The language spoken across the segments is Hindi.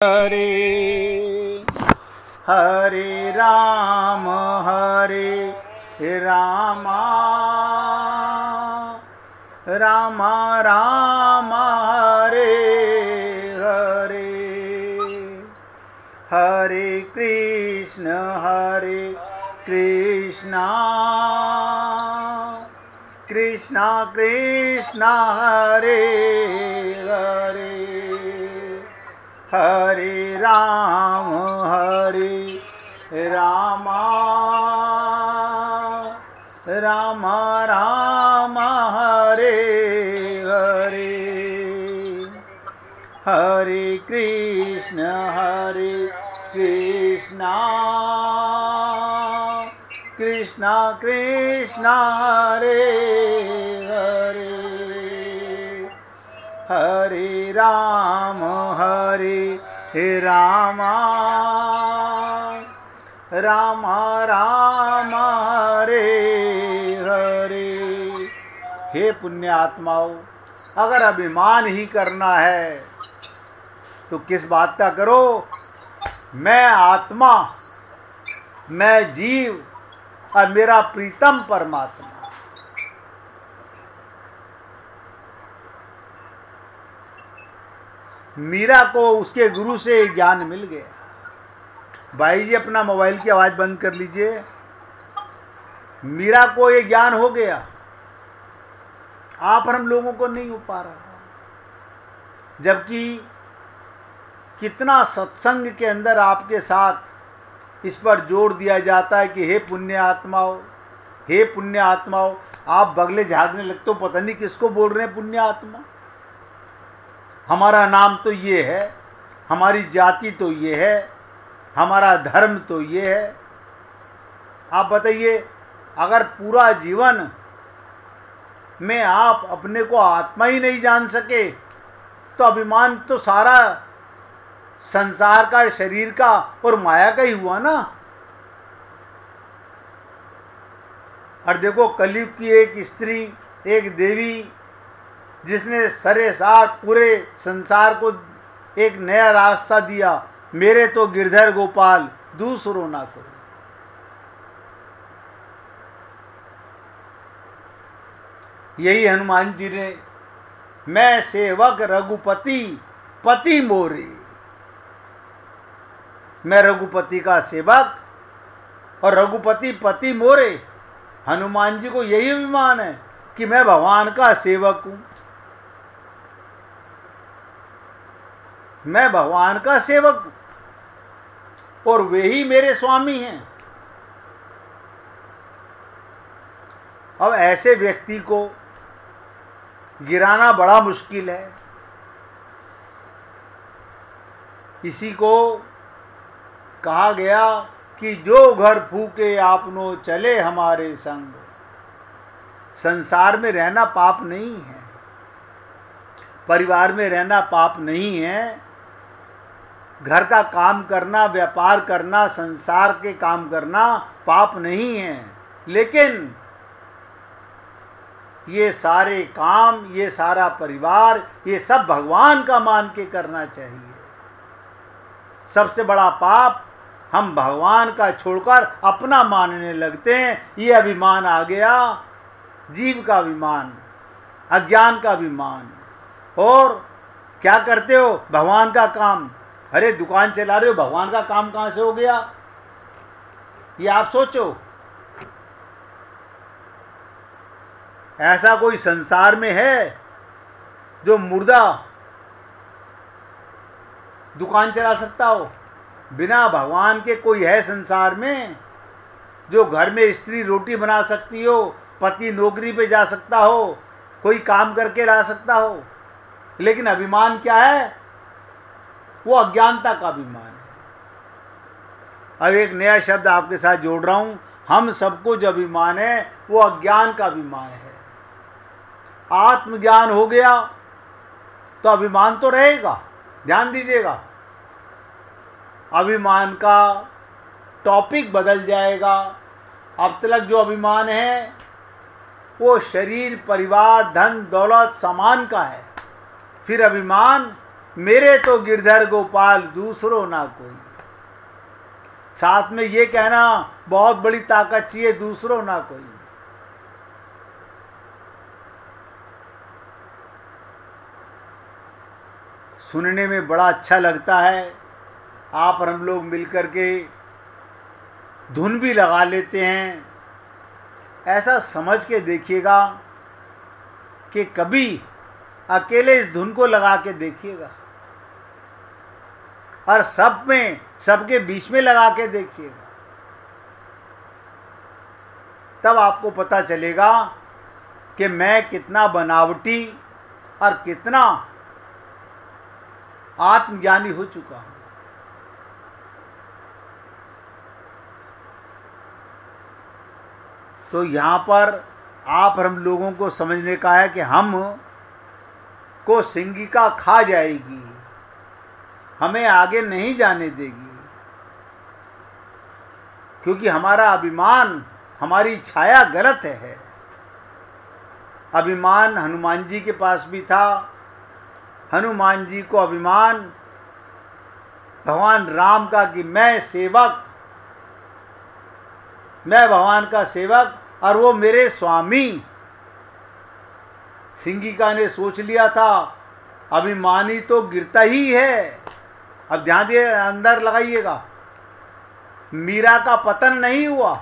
हरे हरे राम राम राम हरे हरे हरे कृष्ण कृष्ण कृष्ण हरे हरे हरे राम राम राम हरे हरे हरे कृष्ण कृष्ण कृष्ण हरे हरे हरे राम राम राम हरे हरे। हे पुण्यात्माओं, अगर अभिमान ही करना है तो किस बात का करो। मैं आत्मा, मैं जीव और मेरा प्रीतम परमात्मा। मीरा को उसके गुरु से ज्ञान मिल गया। भाई जी अपना मोबाइल की आवाज़ बंद कर लीजिए। मीरा को ये ज्ञान हो गया, आप और हम लोगों को नहीं हो पा रहा। जबकि कितना सत्संग के अंदर आपके साथ इस पर जोर दिया जाता है कि हे पुण्य आत्माओं, हे पुण्य आत्माओं। आप बगले झाड़ने लगते हो, पता नहीं किसको बोल रहे हैं पुण्य आत्मा। हमारा नाम तो ये है, हमारी जाति तो ये है, हमारा धर्म तो ये है। आप बताइए, अगर पूरा जीवन में आप अपने को आत्मा ही नहीं जान सके तो अभिमान तो सारा संसार का, शरीर का और माया का ही हुआ ना। और देखो, कलयुग की एक स्त्री, एक देवी, जिसने सरे सार पूरे संसार को एक नया रास्ता दिया। मेरे तो गिरधर गोपाल दूसरों ना कोई। यही हनुमान जी ने, मैं सेवक रघुपति पति मोरे। मैं रघुपति का सेवक और रघुपति पति मोरे। हनुमान जी को यही अभिमान है कि मैं भगवान का सेवक हूं, मैं भगवान का सेवक हूं और वे ही मेरे स्वामी हैं। अब ऐसे व्यक्ति को गिराना बड़ा मुश्किल है। इसी को कहा गया कि जो घर फूके आपनो चले हमारे संग। संसार में रहना पाप नहीं है, परिवार में रहना पाप नहीं है। घर का काम करना, व्यापार करना, संसार के काम करना पाप नहीं है। लेकिन ये सारे काम, ये सारा परिवार, ये सब भगवान का मान के करना चाहिए। सबसे बड़ा पाप हम भगवान का छोड़कर अपना मानने लगते हैं। ये अभिमान आ गया, जीव का अभिमान, अज्ञान का अभिमान। और क्या करते हो? भगवान का काम। अरे दुकान चला रहे हो, भगवान का काम कहाँ से हो गया? ये आप सोचो। ऐसा कोई संसार में है जो मुर्दा दुकान चला सकता हो? बिना भगवान के कोई है संसार में जो घर में स्त्री रोटी बना सकती हो, पति नौकरी पे जा सकता हो, कोई काम करके ला सकता हो? लेकिन अभिमान क्या है? वो अज्ञानता का अभिमान है। अब एक नया शब्द आपके साथ जोड़ रहा हूं। हम सबको जो अभिमान है वो अज्ञान का अभिमान है। आत्मज्ञान हो गया तो अभिमान तो रहेगा। ध्यान दीजिएगा, अभिमान का टॉपिक बदल जाएगा। अब तक जो अभिमान है वो शरीर, परिवार, धन दौलत, सामान का है। फिर अभिमान मेरे तो गिरधर गोपाल दूसरो ना कोई। साथ में ये कहना बहुत बड़ी ताकत चाहिए, दूसरो ना कोई। सुनने में बड़ा अच्छा लगता है। आप और हम लोग मिलकर के धुन भी लगा लेते हैं। ऐसा समझ के देखिएगा कि कभी अकेले इस धुन को लगा के देखिएगा और सब में, सबके बीच में लगा के देखिएगा, तब आपको पता चलेगा कि मैं कितना बनावटी और कितना आत्मज्ञानी हो चुका हूं। तो यहां पर आप और हम लोगों को समझने का है कि हम को सिंगिका खा जाएगी, हमें आगे नहीं जाने देगी, क्योंकि हमारा अभिमान, हमारी छाया गलत है। अभिमान हनुमान जी के पास भी था। हनुमान जी को अभिमान भगवान राम का कि मैं सेवक, मैं भगवान का सेवक और वो मेरे स्वामी। सिंगिका ने सोच लिया था अभिमानी तो गिरता ही है। अब ध्यान दिए, अंदर लगाइएगा, मीरा का पतन नहीं हुआ।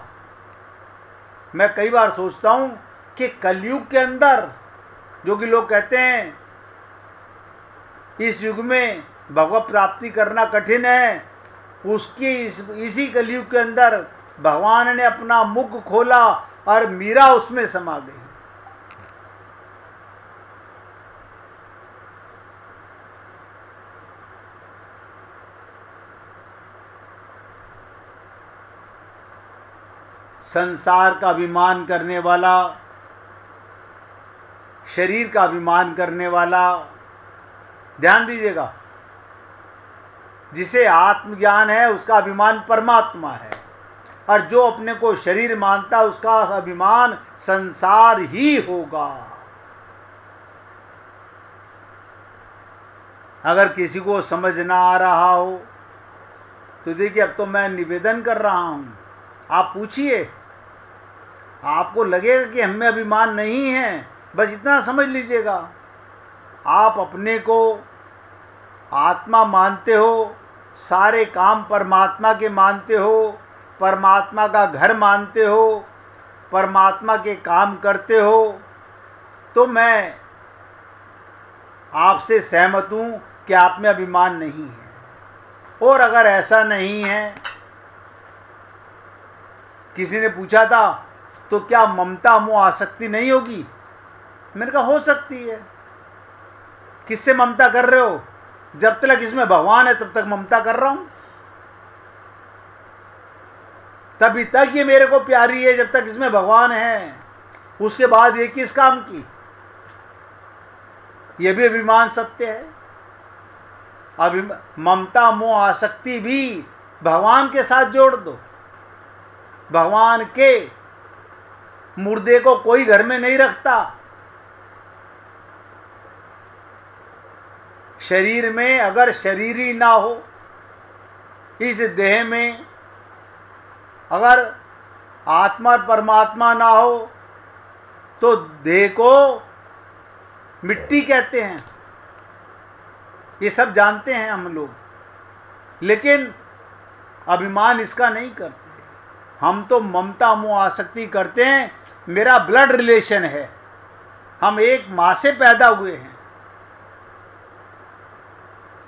मैं कई बार सोचता हूं कि कलयुग के अंदर, जो कि लोग कहते हैं इस युग में भगवत प्राप्ति करना कठिन है, उसकी इसी कलयुग के अंदर भगवान ने अपना मुख खोला और मीरा उसमें समा गई। संसार का अभिमान करने वाला, शरीर का अभिमान करने वाला, ध्यान दीजिएगा, जिसे आत्मज्ञान है उसका अभिमान परमात्मा है, और जो अपने को शरीर मानता है उसका अभिमान संसार ही होगा। अगर किसी को समझ ना आ रहा हो तो देखिए, अब तो मैं निवेदन कर रहा हूं, आप पूछिए, आपको लगेगा कि हमें अभिमान नहीं है, बस इतना समझ लीजिएगा, आप अपने को आत्मा मानते हो, सारे काम परमात्मा के मानते हो, परमात्मा का घर मानते हो, परमात्मा के काम करते हो, तो मैं आपसे सहमत हूं कि आप में अभिमान नहीं है। और अगर ऐसा नहीं है, किसी ने पूछा था तो क्या ममता मोह आसक्ति नहीं होगी? मैंने कहा हो सकती है। किससे ममता कर रहे हो? जब तक इसमें भगवान है तब तक ममता कर रहा हूं, तभी तक ये मेरे को प्यारी है जब तक इसमें भगवान है। उसके बाद ये किस काम की? ये भी अभिमान सत्य है। ममता मोह आसक्ति भी भगवान के साथ जोड़ दो। भगवान के मुर्दे को कोई घर में नहीं रखता। शरीर में अगर शरीर ही ना हो, इस देह में अगर आत्मा और परमात्मा ना हो, तो देह को मिट्टी कहते हैं। ये सब जानते हैं हम लोग, लेकिन अभिमान इसका नहीं करते। हम तो ममता मोह आसक्ति करते हैं। मेरा ब्लड रिलेशन है, हम एक माँ से पैदा हुए हैं,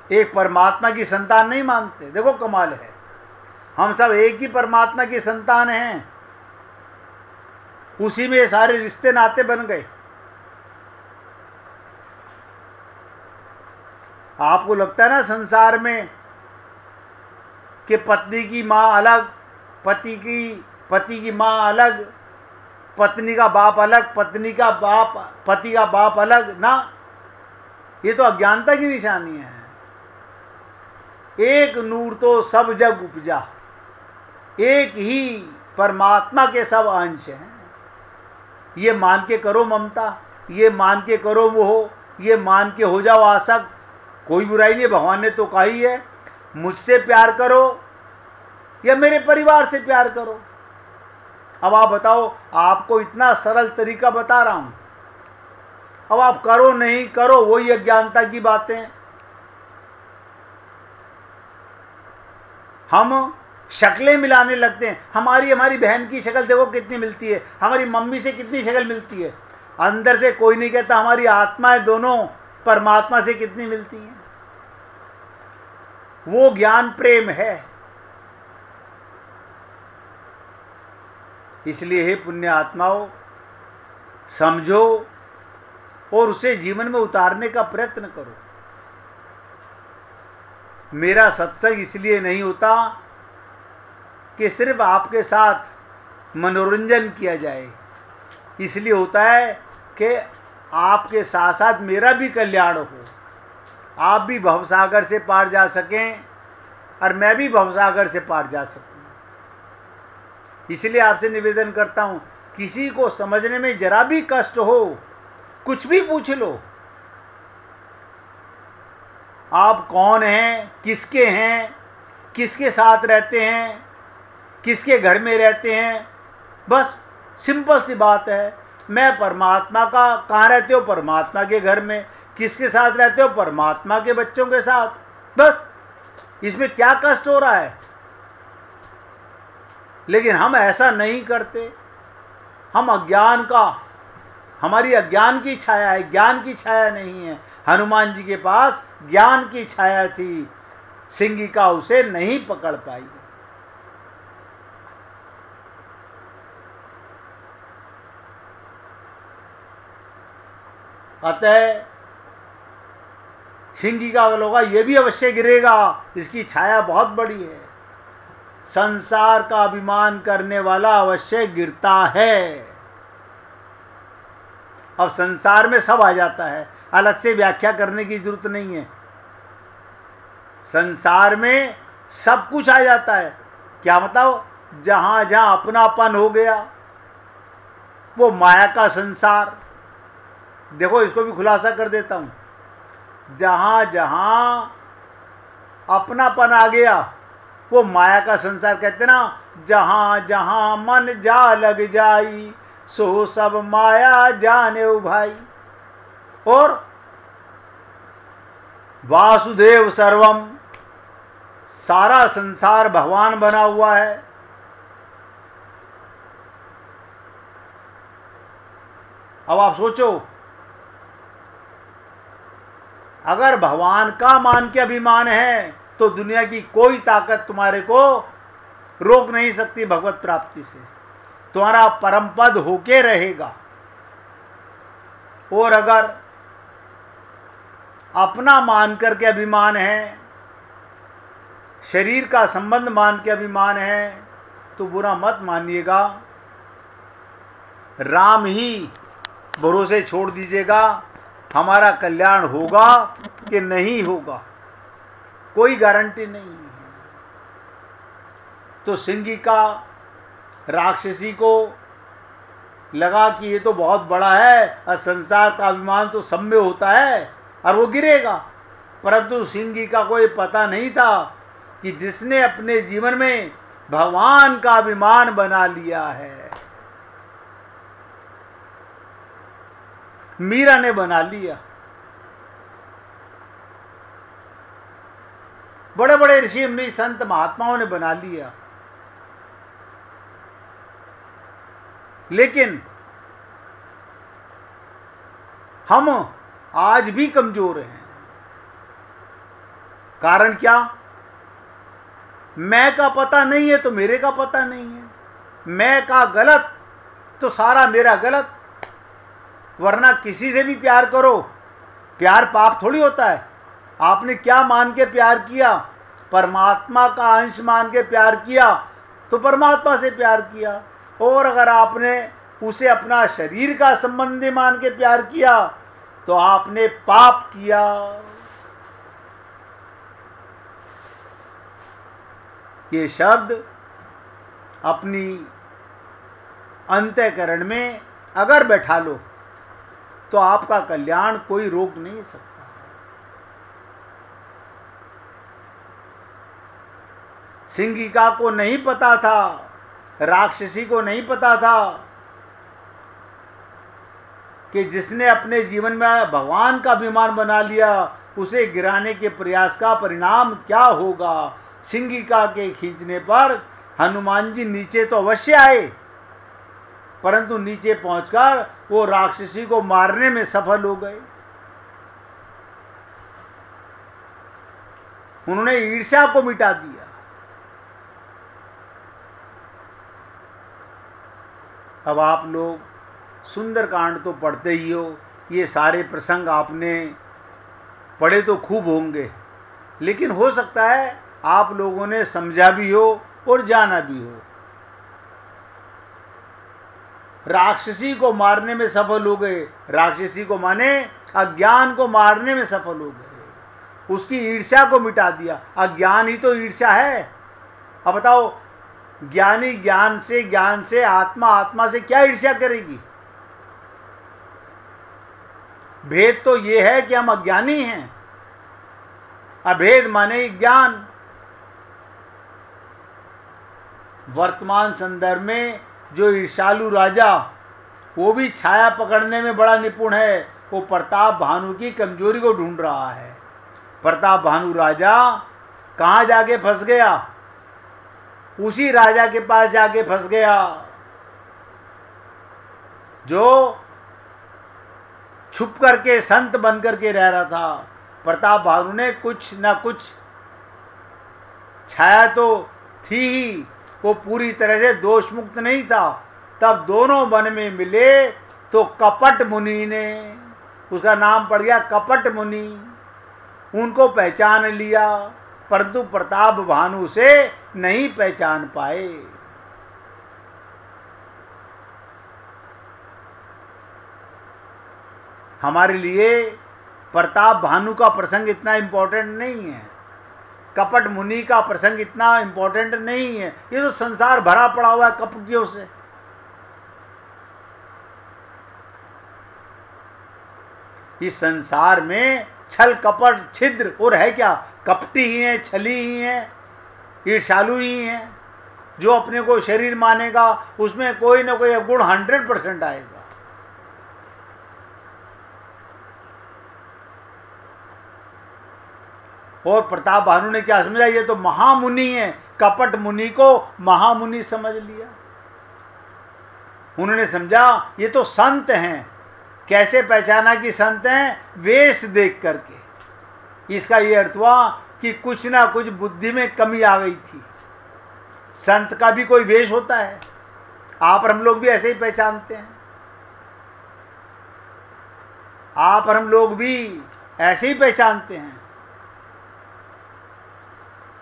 एक परमात्मा की संतान नहीं मानते। देखो कमाल है, हम सब एक ही परमात्मा की संतान हैं, उसी में सारे रिश्ते नाते बन गए। आपको लगता है ना संसार में कि पत्नी की माँ अलग, पति की माँ अलग, पत्नी का बाप अलग, पति का बाप अलग ना, ये तो अज्ञानता की निशानी है। एक नूर तो सब जग उपजा, एक ही परमात्मा के सब अंश हैं। ये मान के करो ममता, ये मान के करो मोह, ये मान के हो जाओ आसक्त, कोई बुराई नहीं, भगवान ने तो कहा ही है मुझसे प्यार करो या मेरे परिवार से प्यार करो। अब आप बताओ, आपको इतना सरल तरीका बता रहा हूं, अब आप करो नहीं करो वही अज्ञानता की बातें। हम शक्लें मिलाने लगते हैं, हमारी बहन की शक्ल देखो कितनी मिलती है, हमारी मम्मी से कितनी शक्ल मिलती है। अंदर से कोई नहीं कहता हमारी आत्माएं दोनों परमात्मा से कितनी मिलती हैं। वो ज्ञान प्रेम है। इसलिए हे पुण्य आत्माओं, समझो और उसे जीवन में उतारने का प्रयत्न करो। मेरा सत्संग इसलिए नहीं होता कि सिर्फ आपके साथ मनोरंजन किया जाए, इसलिए होता है कि आपके साथ साथ मेरा भी कल्याण हो, आप भी भवसागर से पार जा सकें और मैं भी भवसागर से पार जा सकूं। इसलिए आपसे निवेदन करता हूं, किसी को समझने में जरा भी कष्ट हो, कुछ भी पूछ लो, आप कौन हैं, किसके साथ रहते हैं, किसके घर में रहते हैं, बस सिंपल सी बात है। मैं परमात्मा का, कहाँ रहते हो, परमात्मा के घर में। किसके साथ रहते हो, परमात्मा के बच्चों के साथ। बस इसमें क्या कष्ट हो रहा है। लेकिन हम ऐसा नहीं करते। हम अज्ञान का, हमारी अज्ञान की छाया है, ज्ञान की छाया नहीं है। हनुमान जी के पास ज्ञान की छाया थी, सिंगिका उसे नहीं पकड़ पाई। अतः सिंगिका वालों ये भी अवश्य गिरेगा, इसकी छाया बहुत बड़ी है। संसार का अभिमान करने वाला अवश्य गिरता है। अब संसार में सब आ जाता है, अलग से व्याख्या करने की जरूरत नहीं है। संसार में सब कुछ आ जाता है। क्या मतलब, जहां जहां अपनापन हो गया वो माया का संसार। देखो इसको भी खुलासा कर देता हूं। जहां जहां अपनापन आ गया वो माया का संसार। कहते ना, जहां जहां मन जा लग जाई सो सब माया जाने भाई। और वासुदेव सर्वम, सारा संसार भगवान बना हुआ है। अब आप सोचो, अगर भगवान का मान के अभिमान है तो दुनिया की कोई ताकत तुम्हारे को रोक नहीं सकती भगवत प्राप्ति से। तुम्हारा परम पद होके रहेगा। और अगर अपना मान करके अभिमान है, शरीर का संबंध मान के अभिमान है, तो बुरा मत मानिएगा। राम ही भरोसे छोड़ दीजिएगा, हमारा कल्याण होगा कि नहीं होगा कोई गारंटी नहीं है। तो सिंगिका राक्षसी को लगा कि ये तो बहुत बड़ा है और संसार का अभिमान तो सब में होता है और वो गिरेगा। परंतु सिंगिका को ये पता नहीं था कि जिसने अपने जीवन में भगवान का अभिमान बना लिया है, मीरा ने बना लिया, बड़े बड़े ऋषि मुनि संत महात्माओं ने बना लिया। लेकिन हम आज भी कमजोर हैं। कारण क्या? मैं का पता नहीं है तो मेरे का पता नहीं है। मैं का गलत तो सारा मेरा गलत। वरना किसी से भी प्यार करो, प्यार पाप थोड़ी होता है। आपने क्या मान के प्यार किया? परमात्मा का अंश मान के प्यार किया तो परमात्मा से प्यार किया। और अगर आपने उसे अपना शरीर का संबंधी मान के प्यार किया तो आपने पाप किया। ये शब्द अपनी अंतःकरण में अगर बैठा लो तो आपका कल्याण कोई रोक नहीं सकता। सिंगिका को नहीं पता था, राक्षसी को नहीं पता था कि जिसने अपने जीवन में भगवान का अभिमान बना लिया उसे गिराने के प्रयास का परिणाम क्या होगा। सिंगिका के खींचने पर हनुमान जी नीचे तो अवश्य आए, परंतु नीचे पहुंचकर वो राक्षसी को मारने में सफल हो गए। उन्होंने ईर्ष्या को मिटा दिया। अब आप लोग सुंदरकांड तो पढ़ते ही हो, ये सारे प्रसंग आपने पढ़े तो खूब होंगे, लेकिन हो सकता है आप लोगों ने समझा भी हो और जाना भी हो। राक्षसी को मारने में सफल हो गए, राक्षसी को माने अज्ञान को मारने में सफल हो गए, उसकी ईर्ष्या को मिटा दिया। अज्ञान ही तो ईर्ष्या है। अब बताओ, ज्ञानी ज्ञान से आत्मा से क्या ईर्ष्या करेगी। भेद तो ये है कि हम अज्ञानी हैं, अभेद माने ज्ञान। वर्तमान संदर्भ में जो ईर्ष्यालु राजा, वो भी छाया पकड़ने में बड़ा निपुण है, वो प्रताप भानु की कमजोरी को ढूंढ रहा है। प्रताप भानु राजा कहाँ जाके फंस गया, उसी राजा के पास जाके फंस गया जो छुप करके संत बन करके रह रहा था। प्रताप भानु ने कुछ ना कुछ छाया तो थी ही, वो पूरी तरह से दोष मुक्त नहीं था। तब दोनों वन में मिले तो कपट मुनि ने, उसका नाम पड़ गया कपट मुनि, उनको पहचान लिया, परंतु प्रताप भानु से नहीं पहचान पाए। हमारे लिए प्रताप भानु का प्रसंग इतना इम्पोर्टेंट नहीं है, कपट मुनि का प्रसंग इतना इम्पोर्टेंट नहीं है। ये तो संसार भरा पड़ा हुआ है कपटियों से। इस संसार में छल कपट छिद्र और है क्या, कपटी ही है, छली ही है, ईर्ष्यालु ही है। जो अपने को शरीर मानेगा उसमें कोई ना कोई अवगुण 100% आएगा। और प्रताप भानु ने क्या समझा, ये तो महामुनि है, कपट मुनि को महामुनि समझ लिया। उन्होंने समझा ये तो संत हैं। कैसे पहचाना कि संत हैं, वेश देख करके। इसका ये अर्थ हुआ कि कुछ ना कुछ बुद्धि में कमी आ गई थी। संत का भी कोई वेश होता है, आप और हम लोग भी ऐसे ही पहचानते हैं। आप और हम लोग भी ऐसे ही पहचानते हैं।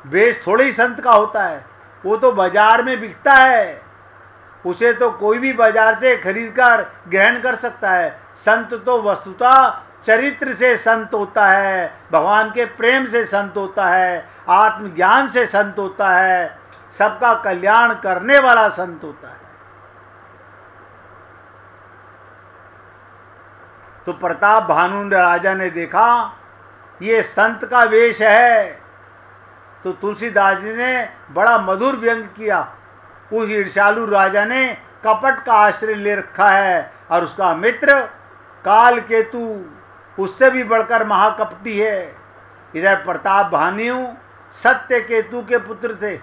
वेश थोड़े ही संत का होता है, वो तो बाजार में बिकता है, उसे तो कोई भी बाजार से खरीद कर ग्रहण कर सकता है। संत तो वस्तुतः चरित्र से संत होता है, भगवान के प्रेम से संत होता है, आत्मज्ञान से संत होता है, सबका कल्याण करने वाला संत होता है। तो प्रताप भानु राजा ने देखा ये संत का वेश है, तो तुलसीदास जी ने बड़ा मधुर व्यंग किया। उस ईर्ष्यालु राजा ने कपट का आश्रय ले रखा है और उसका मित्र काल केतु उससे भी बढ़कर महाकपटी है। इधर प्रताप भानु सत्य केतु के पुत्र थे,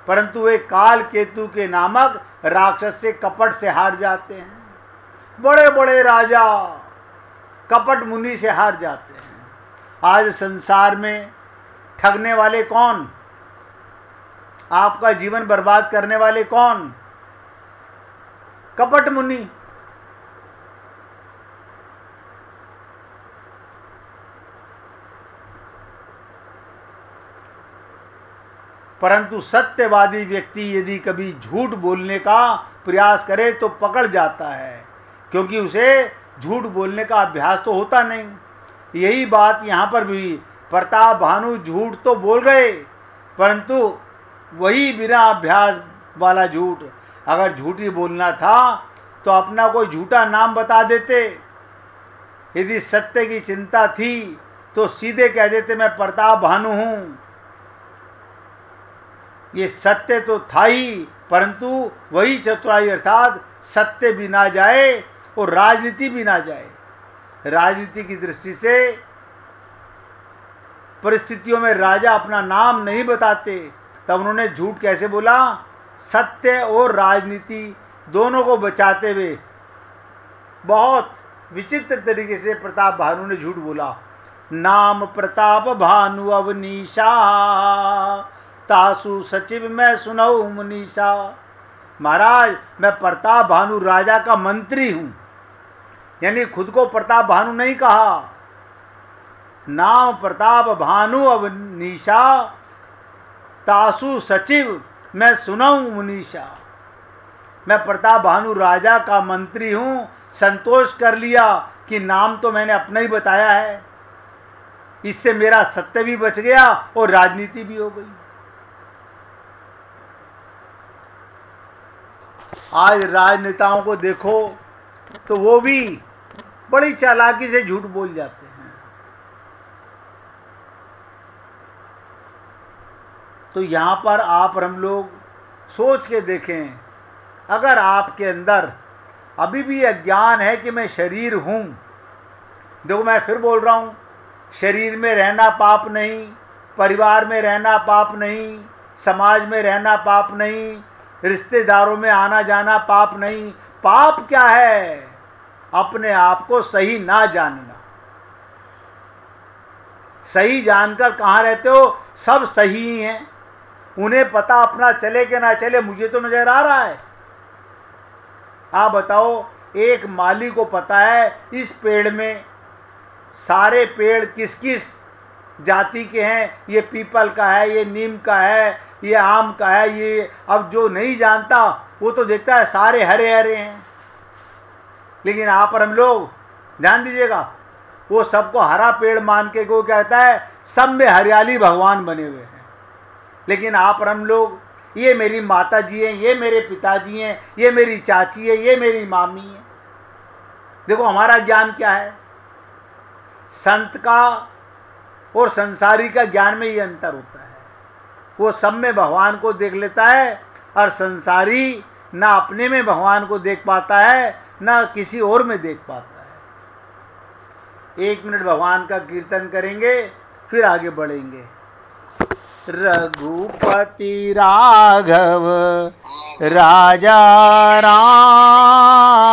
परंतु वे काल केतु के नामक राक्षस से कपट से हार जाते हैं। बड़े बड़े राजा कपट मुनि से हार जाते हैं। आज संसार में ठगने वाले कौन, आपका जीवन बर्बाद करने वाले कौन, कपट मुनि। परंतु सत्यवादी व्यक्ति यदि कभी झूठ बोलने का प्रयास करे तो पकड़ जाता है, क्योंकि उसे झूठ बोलने का अभ्यास तो होता नहीं। यही बात यहाँ पर भी, प्रताप भानु झूठ तो बोल गए, परंतु वही बिना अभ्यास वाला झूठ। अगर झूठ ही बोलना था तो अपना कोई झूठा नाम बता देते। यदि सत्य की चिंता थी तो सीधे कह देते मैं प्रताप भानु हूँ। ये सत्य तो था ही, परंतु वही चतुराई अर्थात सत्य भी ना जाए और राजनीति भी ना जाए। राजनीति की दृष्टि से परिस्थितियों में राजा अपना नाम नहीं बताते, तब उन्होंने झूठ कैसे बोला? सत्य और राजनीति दोनों को बचाते हुए बहुत विचित्र तरीके से प्रताप भानु ने झूठ बोला। नाम प्रताप भानु अवनीशा, तासु सचिव मैं सुनऊ मुनीषा। महाराज, मैं प्रताप भानु राजा का मंत्री हूं, यानी खुद को प्रताप भानु नहीं कहा। नाम प्रताप भानु अवनीशा, तासु सचिव मैं सुनऊ मुनीषा। मैं प्रताप भानु राजा का मंत्री हूं। संतोष कर लिया कि नाम तो मैंने अपना ही बताया है, इससे मेरा सत्य भी बच गया और राजनीति भी हो गई। आज राजनेताओं को देखो तो वो भी बड़ी चालाकी से झूठ बोल जाते हैं। तो यहाँ पर आप और हम लोग सोच के देखें, अगर आपके अंदर अभी भी अज्ञान है कि मैं शरीर हूँ, देखो मैं फिर बोल रहा हूँ, शरीर में रहना पाप नहीं, परिवार में रहना पाप नहीं, समाज में रहना पाप नहीं, रिश्तेदारों में आना जाना पाप नहीं। पाप क्या है? अपने आप को सही ना जानना। सही जानकर कहाँ रहते हो? सब सही ही हैं, उन्हें पता अपना चले कि ना चले, मुझे तो नजर आ रहा है। आप बताओ, एक माली को पता है इस पेड़ में सारे पेड़ किस किस जाति के हैं, ये पीपल का है, ये नीम का है, ये आम का है, ये अब जो नहीं जानता वो तो देखता है सारे हरे हरे हैं। लेकिन आप और हम लोग ध्यान दीजिएगा, वो सबको हरा पेड़ मान के वो कहता है सब में हरियाली भगवान बने हुए हैं। लेकिन आप और हम लोग, ये मेरी माता जी हैं, ये मेरे पिताजी हैं, ये मेरी चाची है, ये मेरी मामी है। देखो हमारा ज्ञान क्या है? संत का और संसारी का ज्ञान में ये अंतर होता है। वो सब में भगवान को देख लेता है और संसारी ना अपने में भगवान को देख पाता है, ना किसी और में देख पाता है। 1 मिनट भगवान का कीर्तन करेंगे, फिर आगे बढ़ेंगे। रघुपति राघव राजा राम,